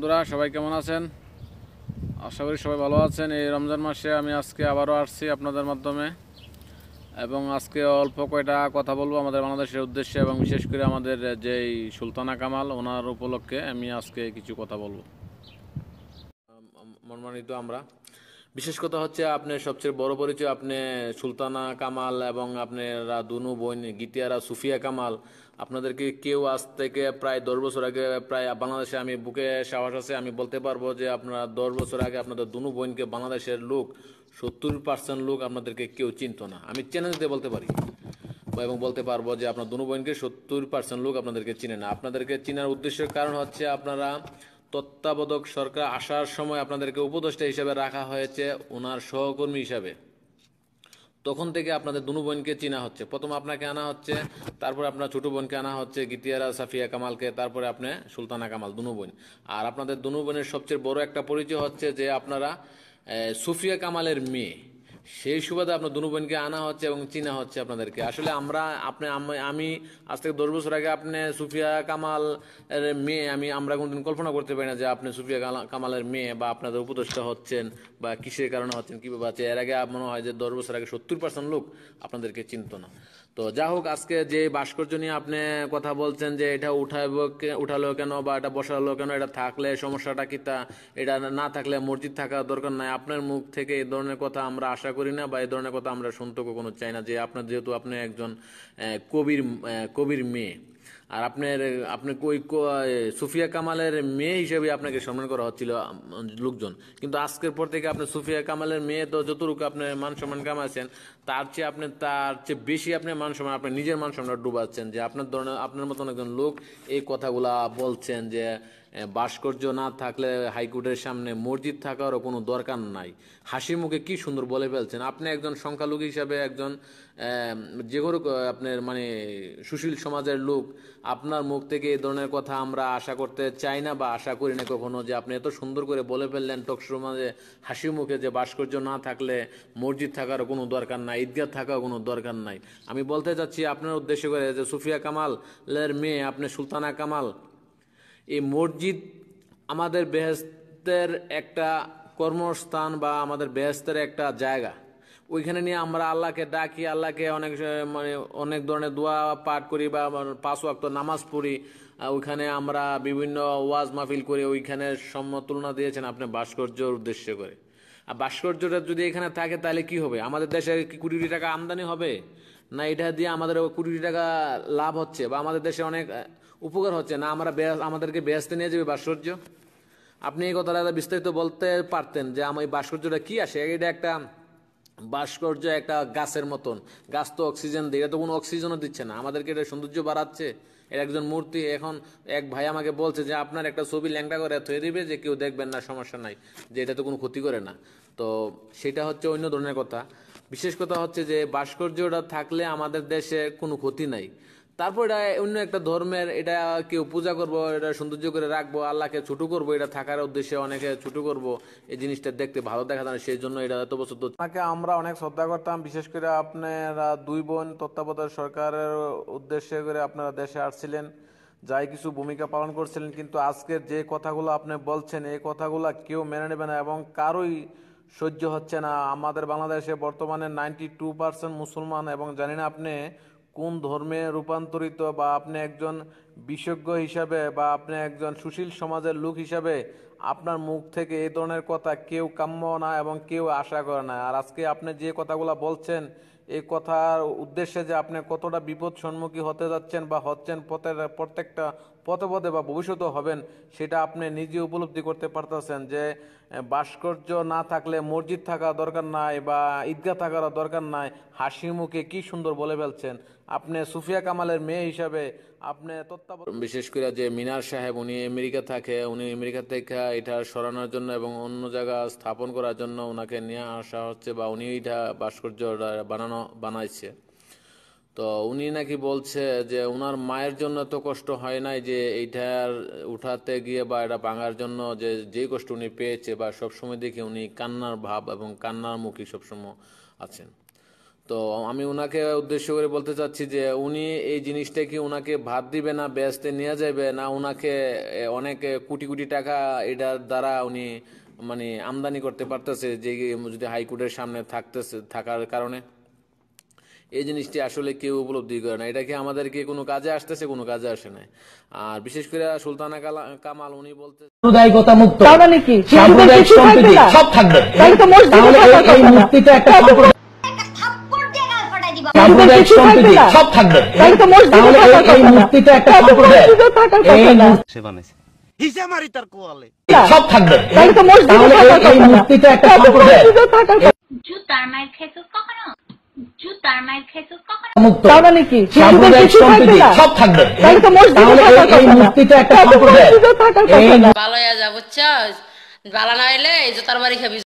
বন্ধুরা সবাই কেমন আছেন? আশা করি সবাই ভালো আছেন। এই রমজান মাসে আমি আজকে আবারও আসছি আপনাদের মাধ্যমে, এবং আজকে অল্প কয়টা কথা বলবো আমাদের বাংলাদেশের উদ্দেশ্যে, এবং বিশেষ করে আমাদের যেই সুলতানা কামাল ওনার উপলক্ষে আমি আজকে কিছু কথা বলবো। সম্মানিত আমরা, বিশেষ কথা হচ্ছে আপনার সবচেয়ে বড় পরিচয় আপনি সুলতানা কামাল এবং আপনারা দুনু বোন গীতিয়ারা সুফিয়া কামাল। আপনাদেরকে কেউ আজ থেকে প্রায় 10 বছর আগে, প্রায় বাংলাদেশে আমি বুকে সাহস আছে আমি বলতে পারবো যে আপনারা 10 বছর আগে আপনাদের দুনু বোনকে বাংলাদেশের লোক 70% লোক আপনাদেরকে কেউ চিনতো না। আমি চ্যালেঞ্জ দিয়ে বলতে পারি এবং বলতে পারবো যে আপনার দুনু বোনকে 70% লোক আপনাদেরকে চিনে না। আপনাদেরকে চিনার উদ্দেশ্যের কারণ হচ্ছে আপনারা তত্ত্বাবধায়ক সরকার আসার সময় আপনাদেরকে উপদেষ্টা হিসেবে রাখা হয়েছে, ওনার সহকর্মী হিসাবে। তখন থেকে আপনাদের দুনু বোনকে চিনা হচ্ছে। প্রথম আপনাকে আনা হচ্ছে, তারপরে আপনার ছোটো বোনকে আনা হচ্ছে গীতিয়ারা সাফিয়া কামালকে, তারপরে আপনি সুলতানা কামাল দুনু বোন। আর আপনাদের দুনু বোনের সবচেয়ে বড় একটা পরিচয় হচ্ছে যে আপনারা সুফিয়া কামালের মেয়ে। সেই সুবাদে আপনার দুনু বোনকে আনা হচ্ছে এবং চিনা হচ্ছে আপনাদেরকে। আসলে আমরা আপনি আমি আজ থেকে 10 বছর আগে আপনি সুফিয়া কামাল এর মেয়ে আমরা কোনোদিন কল্পনা করতে পারি না যে আপনি সুফিয়া কামালের মেয়ে বা আপনাদের উপদেষ্টা হচ্ছেন বা কিসের কারণে হচ্ছেন, কীভাবে আছে। এর আগে মনে হয় যে 10 বছর আগে 70% লোক আপনাদেরকে চিনত না। তো যা হোক, আজকে যে ভাস্কর্য নিয়ে আপনি কথা বলছেন যে এটা উঠালো কেন বা এটা বসালো কেন, এটা থাকলে সমস্যাটা কি, তা এটা না থাকলে মসজিদ থাকা দরকার নাই, আপনার মুখ থেকে এই ধরনের কথা আমরা আশা করি না বা এই ধরনের কথা আমরা শুনতে কখনো চাই না। যে আপনার যেহেতু আপনি একজন কবির মেয়ে, আর আপনার ওই সুফিয়া কামালের মেয়ে হিসেবে আপনাকে সম্মান করা হচ্ছিল লোকজন, কিন্তু আজকের পর থেকে আপনি সুফিয়া কামালের মেয়ে তো যতটুকু আপনি মান সম্মান কামাচ্ছেন, তার চেয়ে বেশি আপনি মান সম্মান, আপনি নিজের মান সম্মান ডুবাচ্ছেন। যে আপনার মতন একজন লোক এই কথাগুলা বলছেন যে ভাস্কর্য না থাকলে হাইকোর্টের সামনে মসজিদ থাকারও কোনো দরকার নাই। হাসি মুখে কি সুন্দর বলে ফেলছেন। আপনি একজন সংখ্যালঘু হিসাবে, একজন যে কোনো আপনার মানে সুশীল সমাজের লোক, আপনার মুখ থেকে এই ধরনের কথা আমরা আশা করতে চাই না বা আশা করি না কখনো। যে আপনি এত সুন্দর করে বলে ফেললেন টকশোর মাঝে হাসি মুখে যে ভাস্কর্য না থাকলে মসজিদ থাকারও কোনো দরকার নাই, ঈদগাহ থাকারও কোনো দরকার নাই। আমি বলতে চাচ্ছি আপনার উদ্দেশ্য করে যে সুফিয়া কামালের মেয়ে আপনি সুলতানা কামাল, এই মসজিদ আমাদের বেহেশতের একটা কর্মস্থান বা আমাদের বেহেশতের একটা জায়গা। ওইখানে নিয়ে আমরা আল্লাহকে ডাকি, আল্লাহকে অনেক ধরনের দোয়া পাঠ করি বা 5 ওয়াক্ত নামাজ পড়ি। ওইখানে আমরা বিভিন্ন ওয়াজ মাহফিল করি। ওইখানে তুলনা দিয়েছেন আপনি ভাস্কর্যর উদ্দেশ্য করে। আর ভাস্কর্যটা যদি এখানে থাকে তাহলে কি হবে? আমাদের দেশে কি কোটি কোটি টাকা আমদানি হবে? না এটা দিয়ে আমাদের কোটি কোটি টাকা লাভ হচ্ছে বা আমাদের দেশে অনেক উপকার হচ্ছে? না আমাদেরকে বেহেশতে নিয়ে যাবে ভাস্কর্য? আপনি এই কথাটা বিস্তারিত বলতে পারতেন যে আমার এই ভাস্কর্যটা কি আসে। এটা একটা ভাস্কর্য একটা গাছের মতন। গাছ তো অক্সিজেন দেয়, এটা তো কোনো অক্সিজেনও দিচ্ছে না, আমাদেরকে এটা সৌন্দর্য বাড়াচ্ছে। এটা একজন মূর্তি। এখন এক ভাই আমাকে বলছে যে আপনার একটা ছবি ল্যাংটা করে থয়ে দিবে, যে কেউ দেখবেন না, সমস্যা নাই, যে এটা তো কোনো ক্ষতি করে না। তো সেটা হচ্ছে অন্য ধরনের কথা। বিশেষ কথা হচ্ছে যে ভাস্কর্যটা থাকলে আমাদের দেশে কোনো ক্ষতি নাই। তারপর এটা অন্য একটা ধর্মের, এটা কেউ পূজা করব, এটা সৌন্দর্য করে রাখবো, আল্লাহকে ছোট করব, এটা থাকার উদ্দেশ্যে অনেকে ছোট করব, এই জিনিসটা দেখতে ভালো দেখা যায় না, সেই জন্য এটা এত বছর আপনাকে আমরা অনেক শ্রদ্ধা করতাম। বিশেষ করে আপনারা দুই বোন তত্ত্বাবধায়ক সরকারের উদ্দেশ্যে করে আপনারা দেশে আসছিলেন, যাই কিছু ভূমিকা পালন করছিলেন। কিন্তু আজকের যে কথাগুলো আপনি বলছেন, এই কথাগুলো কেউ মেনে নেবে না এবং কারোই সহ্য হচ্ছে না। আমাদের বাংলাদেশে বর্তমানে 92% মুসলমান, এবং জানি না আপনি কোন ধর্মে রূপান্তরিত, বা আপনি একজন বিশেষজ্ঞ হিসাবে বা আপনি একজন সুশীল সমাজের লোক হিসাবে আপনার মুখ থেকে এই ধরনের কথা কেউ কাম্য না এবং কেউ আশা করে না। আর আজকে আপনি যে কথাগুলো বলছেন, এই কথার উদ্দেশ্যে যে আপনি কতটা বিপদ সম্মুখী হতে যাচ্ছেন বা হচ্ছেন প্রত্যেকটা পদে পদে বা ভবিষ্যতেও হবেন, সেটা আপনি নিজে উপলব্ধি করতে পারতেছেন। যে ভাস্কর্য না থাকলে মসজিদ থাকা দরকার নাই বা ঈদগাহ থাকার দরকার নাই। হাসি মুখে কি সুন্দর বলে ফেলছেন। আপনি সুফিয়া কামালের মেয়ে হিসাবে আপনি তত্ত্বাবধায়ক, বিশেষ করে যে মিনার সাহেব, উনি আমেরিকা থাকে, উনি আমেরিকা থেকে এটা সরানোর জন্য এবং অন্য জায়গা স্থাপন করার জন্য ওনাকে নিয়ে আসা হচ্ছে, বা উনি এটা ভাস্কর্য বানাইছে। তো উনি নাকি বলছে যে ওনার মায়ের জন্য তো কষ্ট হয় নাই যে এইটার উঠাতে গিয়ে বা এটা ভাঙার জন্য যে কষ্ট উনি পেয়েছে, বা সবসময় দেখি উনি কান্নার ভাব এবং কান্নার মুখী সবসময় আছেন। তো আমি ওনাকে উদ্দেশ্য করে বলতে চাচ্ছি যে উনি এই জিনিসটা কি ওনাকে ভাত দিবে না বেচতে নিয়ে যাবে, না ওনাকে অনেক কোটি কোটি টাকা এটার দ্বারা উনি মানে আমদানি করতে পারতেছে, যে যদি হাইকোর্টের সামনে থাকার কারণে। এই জিনিসটি আসলে কেউ উপলব্ধি করে না। এটা কি আমাদেরকে কোনো কাজে আসতেছে? কোনো কাজে আসে না। আর বিশেষ করে সুলতানা কামাল উনি বলতে সাম্প্রদায়িকতা মুক্ত, তার মানে কি সাম্প্রদায়িক সম্প্রীতি সব থাকবে। তাহলে এই মূর্তিটা একটা সাম্প্রদায়িক সম্প্রীতি সব থাকবে। তাহলে এই মূর্তিটা একটা সম্প্রদায় হিসা মারি তার কোয়ালে সব থাকবে। তাহলে এই মূর্তিটা একটা সম্প্রদায় জুতার মাইর খেয়েছিস কখনো? জুতার মাইর খেয়েছিস কখনো? মুক্ত, তার মানে কি সাম্প্রদায়িক সম্প্রীতি সব থাকবে। তাহলে এই মূর্তিটা একটা সম্প্রদায় ভালো যা বুঝছস, ভালো না হইলে এই জুতার বাড়ি খাবি।